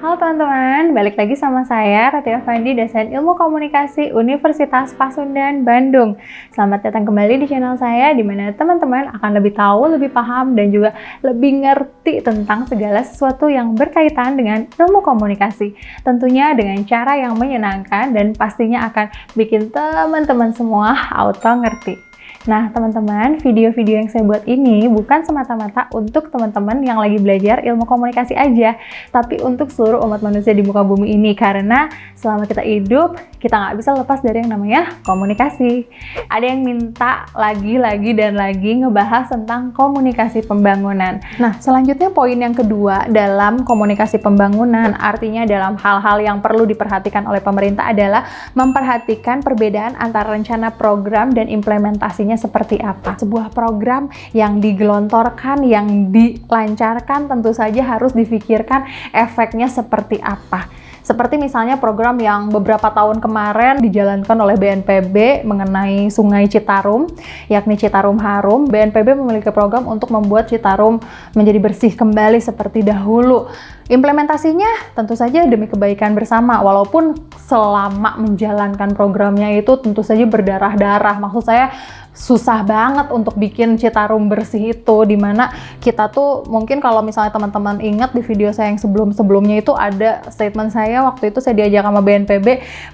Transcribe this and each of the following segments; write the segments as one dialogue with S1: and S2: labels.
S1: Halo teman-teman, balik lagi sama saya Rati Effendi, dosen Ilmu Komunikasi Universitas Pasundan, Bandung. Selamat datang kembali di channel saya, di mana teman-teman akan lebih tahu, lebih paham, dan juga lebih ngerti tentang segala sesuatu yang berkaitan dengan ilmu komunikasi. Tentunya dengan cara yang menyenangkan dan pastinya akan bikin teman-teman semua auto ngerti. Nah, teman-teman, video-video yang saya buat ini bukan semata-mata untuk teman-teman yang lagi belajar ilmu komunikasi aja, tapi untuk seluruh umat manusia di muka bumi ini, karena selama kita hidup, kita nggak bisa lepas dari yang namanya komunikasi. Ada yang minta lagi dan lagi ngebahas tentang komunikasi pembangunan. Nah, selanjutnya poin yang kedua dalam komunikasi pembangunan, artinya dalam hal-hal yang perlu diperhatikan oleh pemerintah adalah memperhatikan perbedaan antara rencana program dan implementasinya seperti apa. Sebuah program yang digelontorkan, yang dilancarkan tentu saja harus difikirkan efeknya seperti apa. Seperti misalnya program yang beberapa tahun kemarin dijalankan oleh BNPB mengenai Sungai Citarum, yakni Citarum Harum. BNPB memiliki program untuk membuat Citarum menjadi bersih kembali seperti dahulu. Implementasinya tentu saja demi kebaikan bersama, walaupun selama menjalankan programnya itu tentu saja berdarah-darah. Maksud saya susah banget untuk bikin Citarum bersih itu, dimana kita tuh mungkin kalau misalnya teman-teman ingat di video saya yang sebelum-sebelumnya itu ada statement saya waktu itu saya diajak sama BNPB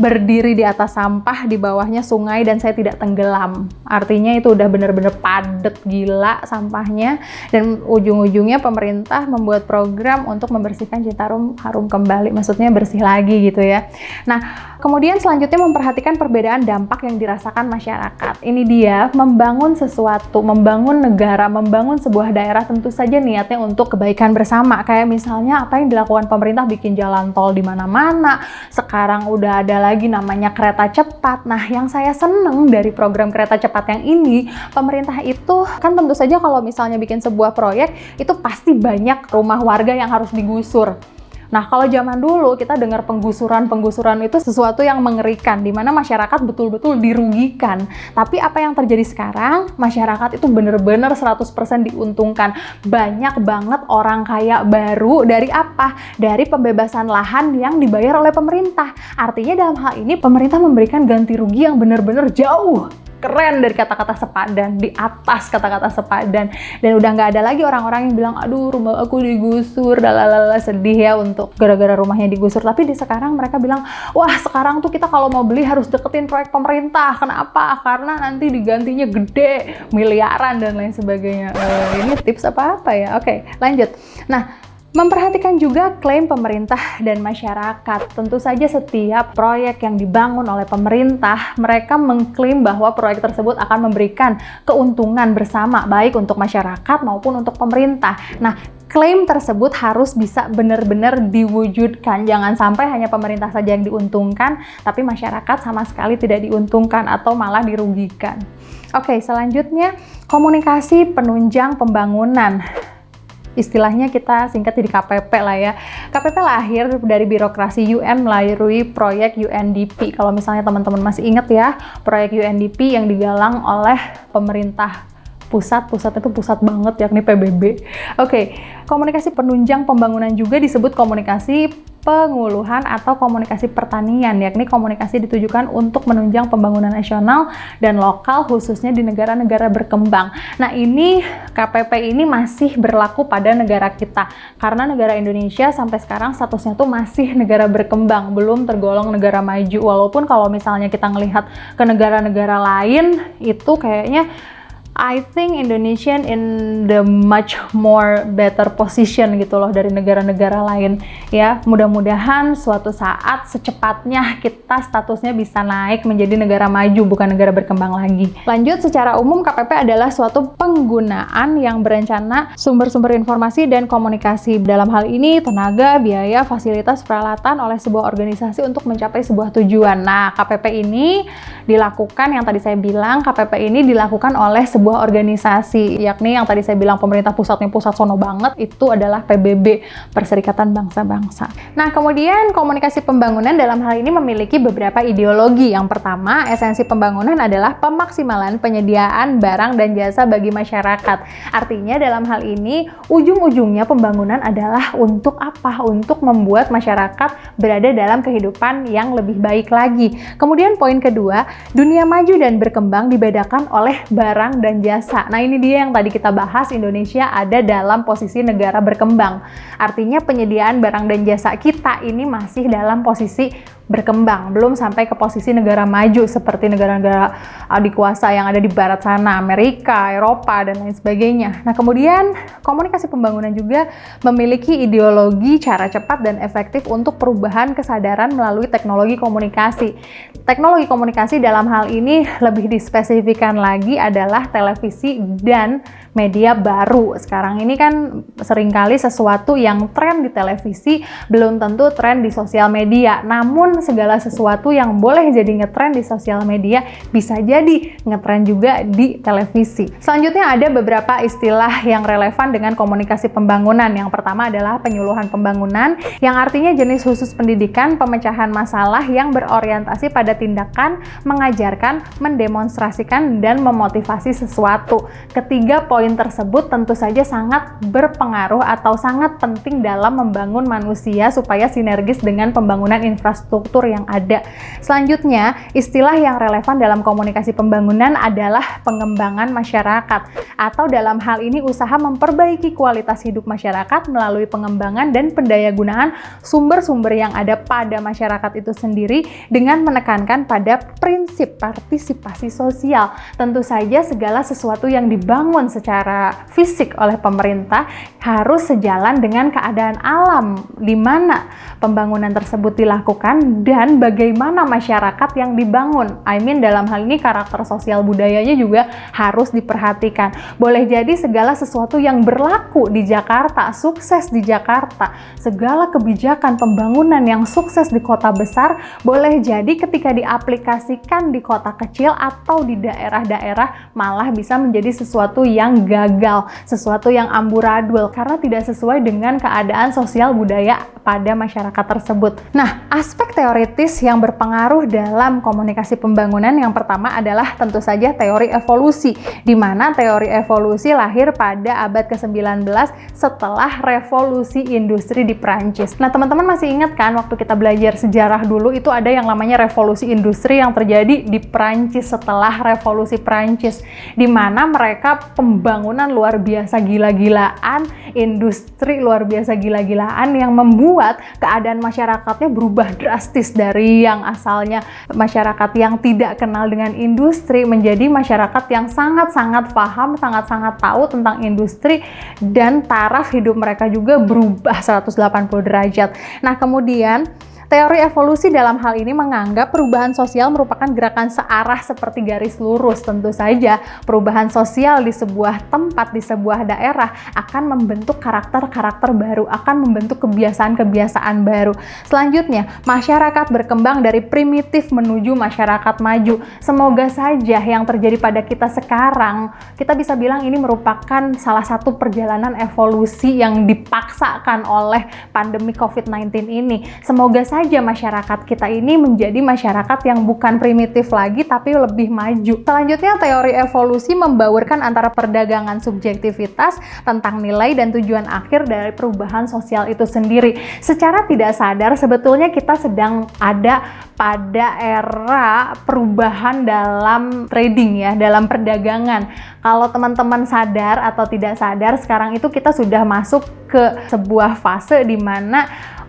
S1: berdiri di atas sampah, di bawahnya sungai dan saya tidak tenggelam. Artinya itu udah bener-bener padet gila sampahnya, dan ujung-ujungnya pemerintah membuat program untuk membersihkan Citarum Harum kembali, maksudnya bersih lagi gitu ya. Nah, kemudian selanjutnya memperhatikan perbedaan dampak yang dirasakan masyarakat. Ini dia, membangun sesuatu, membangun negara, membangun sebuah daerah tentu saja niatnya untuk kebaikan bersama. Kayak misalnya apa yang dilakukan pemerintah, bikin jalan tol di mana-mana. Sekarang udah ada lagi namanya kereta cepat. Nah, yang saya seneng dari program kereta cepat yang ini, pemerintah itu kan tentu saja kalau misalnya bikin sebuah proyek, itu pasti banyak rumah warga yang harus digusur. Nah, kalau zaman dulu kita dengar penggusuran itu sesuatu yang mengerikan, di mana masyarakat betul-betul dirugikan. Tapi apa yang terjadi sekarang? Masyarakat itu benar-benar 100% diuntungkan. Banyak banget orang kaya baru dari apa? Dari pembebasan lahan yang dibayar oleh pemerintah. Artinya dalam hal ini pemerintah memberikan ganti rugi yang benar-benar jauh keren dari kata-kata sepadan, di atas kata-kata sepadan. Dan udah nggak ada lagi orang-orang yang bilang, aduh rumah aku digusur, dalalala, sedih ya untuk gara-gara rumahnya digusur. Tapi di sekarang mereka bilang, wah sekarang tuh kita kalau mau beli harus deketin proyek pemerintah. Kenapa? Karena nanti digantinya gede, miliaran dan lain sebagainya. Ini tips apa-apa ya? Oke, lanjut. Nah, memperhatikan juga klaim pemerintah dan masyarakat. Tentu saja setiap proyek yang dibangun oleh pemerintah, mereka mengklaim bahwa proyek tersebut akan memberikan keuntungan bersama, baik untuk masyarakat maupun untuk pemerintah. Nah, klaim tersebut harus bisa benar-benar diwujudkan. Jangan sampai hanya pemerintah saja yang diuntungkan, tapi masyarakat sama sekali tidak diuntungkan atau malah dirugikan. Oke, selanjutnya komunikasi penunjang pembangunan. Istilahnya kita singkat jadi KPP lah ya. KPP lahir dari birokrasi UN melalui proyek UNDP. Kalau misalnya teman-teman masih ingat ya, proyek UNDP yang digalang oleh pemerintah pusat itu pusat banget, yakni PBB. Oke, komunikasi penunjang pembangunan juga disebut komunikasi penguluhan atau komunikasi pertanian, yakni komunikasi ditujukan untuk menunjang pembangunan nasional dan lokal khususnya di negara-negara berkembang. Nah, ini KPP ini masih berlaku pada negara kita karena negara Indonesia sampai sekarang statusnya tuh masih negara berkembang, belum tergolong negara maju. Walaupun kalau misalnya kita ngelihat ke negara-negara lain itu kayaknya I think Indonesian in the much more better position gitu loh dari negara-negara lain ya. Mudah-mudahan suatu saat secepatnya kita statusnya bisa naik menjadi negara maju, bukan negara berkembang lagi. Lanjut, secara umum KPP adalah suatu penggunaan yang berencana sumber-sumber informasi dan komunikasi. Dalam hal ini tenaga, biaya, fasilitas, peralatan oleh sebuah organisasi untuk mencapai sebuah tujuan. Nah, KPP ini dilakukan, yang tadi saya bilang, KPP ini dilakukan oleh sebuah sebuah organisasi, yakni yang tadi saya bilang pemerintah pusatnya pusat sono banget, itu adalah PBB, Perserikatan Bangsa-Bangsa. Nah, kemudian komunikasi pembangunan dalam hal ini memiliki beberapa ideologi. Yang pertama, esensi pembangunan adalah pemaksimalan penyediaan barang dan jasa bagi masyarakat. Artinya dalam hal ini, ujung-ujungnya pembangunan adalah untuk apa? Untuk membuat masyarakat berada dalam kehidupan yang lebih baik lagi. Kemudian poin kedua, dunia maju dan berkembang dibedakan oleh barang dan jasa. Nah, ini dia yang tadi kita bahas, Indonesia ada dalam posisi negara berkembang. Artinya penyediaan barang dan jasa kita ini masih dalam posisi berkembang, belum sampai ke posisi negara maju seperti negara-negara adikuasa yang ada di barat sana, Amerika, Eropa, dan lain sebagainya. Nah, kemudian komunikasi pembangunan juga memiliki ideologi cara cepat dan efektif untuk perubahan kesadaran melalui teknologi komunikasi. Teknologi komunikasi dalam hal ini lebih dispesifikan lagi adalah televisi dan media baru. Sekarang ini kan seringkali sesuatu yang tren di televisi belum tentu tren di sosial media, namun segala sesuatu yang boleh jadi ngetren di sosial media bisa jadi ngetren juga di televisi. Selanjutnya ada beberapa istilah yang relevan dengan komunikasi pembangunan. Yang pertama adalah penyuluhan pembangunan, yang artinya jenis khusus pendidikan pemecahan masalah yang berorientasi pada tindakan, mengajarkan, mendemonstrasikan, dan memotivasi sesuatu. Ketiga poin tersebut tentu saja sangat berpengaruh atau sangat penting dalam membangun manusia supaya sinergis dengan pembangunan infrastruktur yang ada. Selanjutnya, istilah yang relevan dalam komunikasi pembangunan adalah pengembangan masyarakat, atau dalam hal ini usaha memperbaiki kualitas hidup masyarakat melalui pengembangan dan pendayagunaan sumber-sumber yang ada pada masyarakat itu sendiri dengan menekankan pada prinsip partisipasi sosial. Tentu saja segala sesuatu yang dibangun secara fisik oleh pemerintah harus sejalan dengan keadaan alam di mana pembangunan tersebut dilakukan dan bagaimana masyarakat yang dibangun. Dalam hal ini karakter sosial budayanya juga harus diperhatikan. Boleh jadi segala sesuatu yang berlaku di Jakarta, sukses di Jakarta, segala kebijakan pembangunan yang sukses di kota besar, boleh jadi ketika diaplikasikan di kota kecil atau di daerah-daerah malah bisa menjadi sesuatu yang gagal, sesuatu yang amburadul karena tidak sesuai dengan keadaan sosial budaya pada masyarakat tersebut. Nah, aspek teoritis yang berpengaruh dalam komunikasi pembangunan yang pertama adalah tentu saja teori evolusi, di mana teori evolusi lahir pada abad ke-19 setelah revolusi industri di Prancis. Nah, teman-teman masih ingat kan waktu kita belajar sejarah dulu itu ada yang namanya revolusi industri yang terjadi di Prancis setelah revolusi Prancis, di mana mereka pembangunan luar biasa gila-gilaan, industri luar biasa gila-gilaan yang membuat keadaan masyarakatnya berubah drastis dari yang asalnya masyarakat yang tidak kenal dengan industri menjadi masyarakat yang sangat-sangat paham, sangat-sangat tahu tentang industri, dan taraf hidup mereka juga berubah 180 derajat. Nah, kemudian teori evolusi dalam hal ini menganggap perubahan sosial merupakan gerakan searah seperti garis lurus. Tentu saja, perubahan sosial di sebuah tempat, di sebuah daerah akan membentuk karakter-karakter baru, akan membentuk kebiasaan-kebiasaan baru. Selanjutnya, masyarakat berkembang dari primitif menuju masyarakat maju. Semoga saja yang terjadi pada kita sekarang, kita bisa bilang ini merupakan salah satu perjalanan evolusi yang dipaksakan oleh pandemi COVID-19 ini. Semoga saja masyarakat kita ini menjadi masyarakat yang bukan primitif lagi tapi lebih maju. Selanjutnya, teori evolusi membaurkan antara perdagangan subjektivitas tentang nilai dan tujuan akhir dari perubahan sosial itu sendiri. Secara tidak sadar sebetulnya kita sedang ada pada era perubahan dalam trading ya, dalam perdagangan. Kalau teman-teman sadar atau tidak sadar, sekarang itu kita sudah masuk ke sebuah fase di mana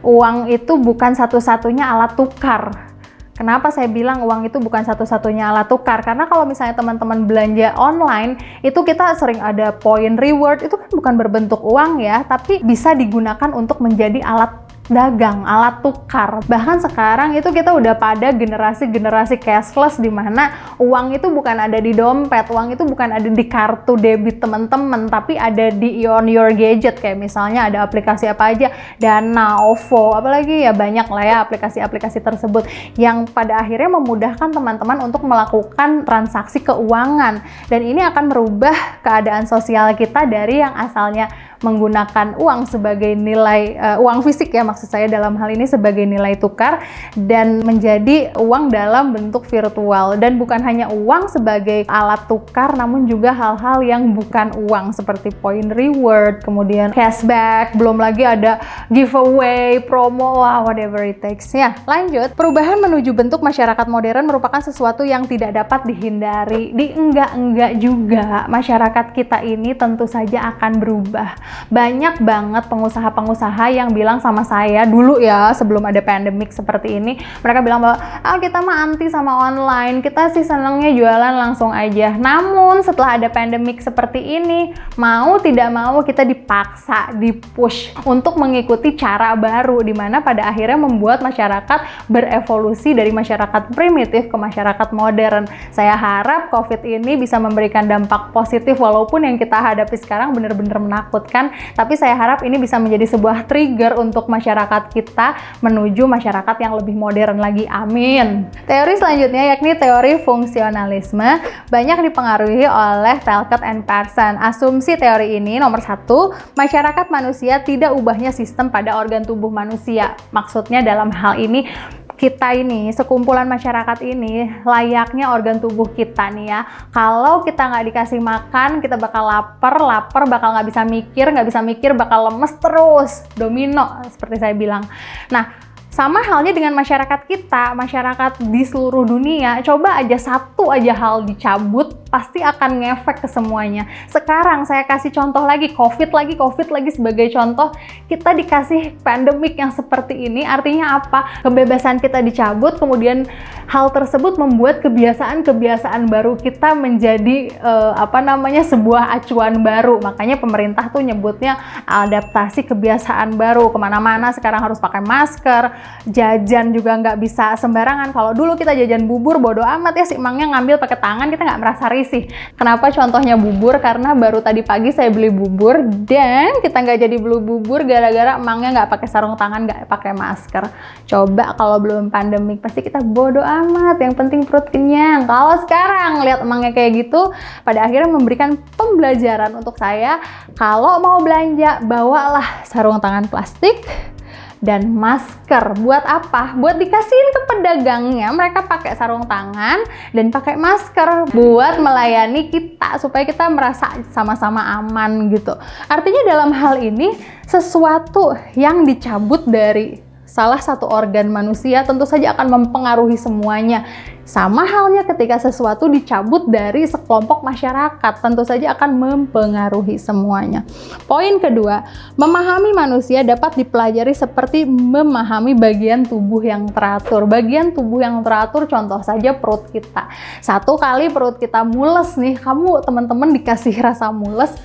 S1: uang itu bukan satu-satunya alat tukar. Kenapa saya bilang uang itu bukan satu-satunya alat tukar? Karena kalau misalnya teman-teman belanja online, itu kita sering ada poin reward, itu kan bukan berbentuk uang ya, tapi bisa digunakan untuk menjadi alat dagang, alat tukar. Bahkan sekarang itu kita udah pada generasi cashless, di mana uang itu bukan ada di dompet, uang itu bukan ada di kartu debit teman-teman, tapi ada di on your gadget. Kayak misalnya ada aplikasi apa aja, Dana, OVO, apalagi ya banyak lah ya aplikasi-aplikasi tersebut yang pada akhirnya memudahkan teman-teman untuk melakukan transaksi keuangan. Dan ini akan merubah keadaan sosial kita dari yang asalnya menggunakan uang sebagai nilai uang fisik ya, maksud saya dalam hal ini sebagai nilai tukar, dan menjadi uang dalam bentuk virtual. Dan bukan hanya uang sebagai alat tukar, namun juga hal-hal yang bukan uang seperti point reward, kemudian cashback, belum lagi ada giveaway, promo, whatever it takes. Ya, lanjut. Perubahan menuju bentuk masyarakat modern merupakan sesuatu yang tidak dapat dihindari. Enggak juga, masyarakat kita ini tentu saja akan berubah. Banyak banget pengusaha-pengusaha yang bilang sama saya dulu ya, sebelum ada pandemik seperti ini, mereka bilang bahwa kita mah anti sama online, kita sih senengnya jualan langsung aja. Namun setelah ada pandemik seperti ini, mau tidak mau kita dipaksa, dipush untuk mengikuti cara baru, dimana pada akhirnya membuat masyarakat berevolusi dari masyarakat primitif ke masyarakat modern. Saya harap COVID ini bisa memberikan dampak positif, walaupun yang kita hadapi sekarang benar-benar menakutkan, tapi saya harap ini bisa menjadi sebuah trigger untuk masyarakat kita menuju masyarakat yang lebih modern lagi. Amin. Teori selanjutnya yakni teori fungsionalisme, banyak dipengaruhi oleh Talcott and Parsons. Asumsi teori ini nomor 1, masyarakat manusia tidak ubahnya sistem pada organ tubuh manusia. Maksudnya dalam hal ini kita ini, sekumpulan masyarakat ini layaknya organ tubuh kita nih ya. Kalau kita nggak dikasih makan, kita bakal lapar bakal nggak bisa mikir bakal lemes terus, domino seperti saya bilang. Nah, sama halnya dengan masyarakat kita, masyarakat di seluruh dunia, coba aja satu aja hal dicabut, pasti akan ngefek ke semuanya. Sekarang saya kasih contoh lagi, COVID lagi sebagai contoh, kita dikasih pandemik yang seperti ini, artinya apa? Kebebasan kita dicabut, kemudian hal tersebut membuat kebiasaan-kebiasaan baru kita menjadi sebuah acuan baru. Makanya pemerintah tuh nyebutnya adaptasi kebiasaan baru. Kemana-mana sekarang harus pakai masker, jajan juga nggak bisa sembarangan. Kalau dulu kita jajan bubur, bodo amat ya, si emangnya ngambil pakai tangan, kita nggak merasa risih. Kenapa contohnya bubur? Karena baru tadi pagi saya beli bubur dan kita nggak jadi beli bubur gara-gara emangnya nggak pakai sarung tangan, nggak pakai masker. Coba kalau belum pandemik pasti kita bodo amat, yang penting perut kenyang. Kalau sekarang lihat emangnya kayak gitu, pada akhirnya memberikan pembelajaran untuk saya, kalau mau belanja bawalah sarung tangan plastik dan masker. Buat apa? Buat dikasihin ke pedagangnya, mereka pakai sarung tangan dan pakai masker buat melayani kita supaya kita merasa sama-sama aman gitu. Artinya dalam hal ini sesuatu yang dicabut dari salah satu organ manusia tentu saja akan mempengaruhi semuanya. Sama halnya ketika sesuatu dicabut dari sekelompok masyarakat, tentu saja akan mempengaruhi semuanya. Poin kedua, memahami manusia dapat dipelajari seperti memahami bagian tubuh yang teratur. Bagian tubuh yang teratur contoh saja perut kita. Satu kali perut kita mules nih, kamu teman-teman dikasih rasa mules,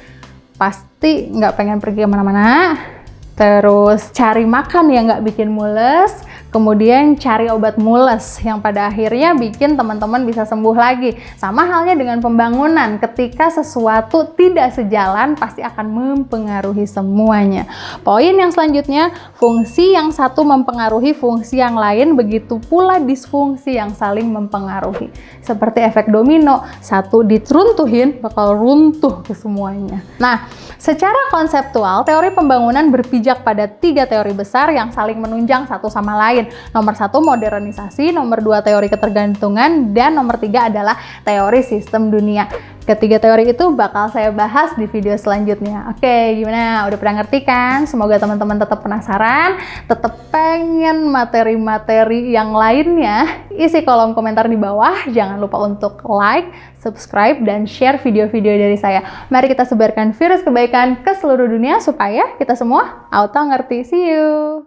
S1: pasti nggak pengen pergi kemana-mana. Terus cari makan yang nggak bikin mules, kemudian cari obat mules yang pada akhirnya bikin teman-teman bisa sembuh lagi. Sama halnya dengan pembangunan, ketika sesuatu tidak sejalan pasti akan mempengaruhi semuanya. Poin yang selanjutnya, fungsi yang satu mempengaruhi fungsi yang lain, begitu pula disfungsi yang saling mempengaruhi. Seperti efek domino, satu diruntuhin bakal runtuh ke semuanya. Nah, secara konseptual, teori pembangunan berpijak pada 3 teori besar yang saling menunjang satu sama lain. Nomor 1 modernisasi, nomor 2 teori ketergantungan, dan nomor 3 adalah teori sistem dunia. Ketiga teori itu bakal saya bahas di video selanjutnya. Oke, gimana? Udah pernah ngerti kan? Semoga teman-teman tetap penasaran, tetap pengen materi-materi yang lainnya. Isi kolom komentar di bawah. Jangan lupa untuk like, subscribe, dan share video-video dari saya. Mari kita sebarkan virus kebaikan ke seluruh dunia supaya kita semua auto ngerti. See you!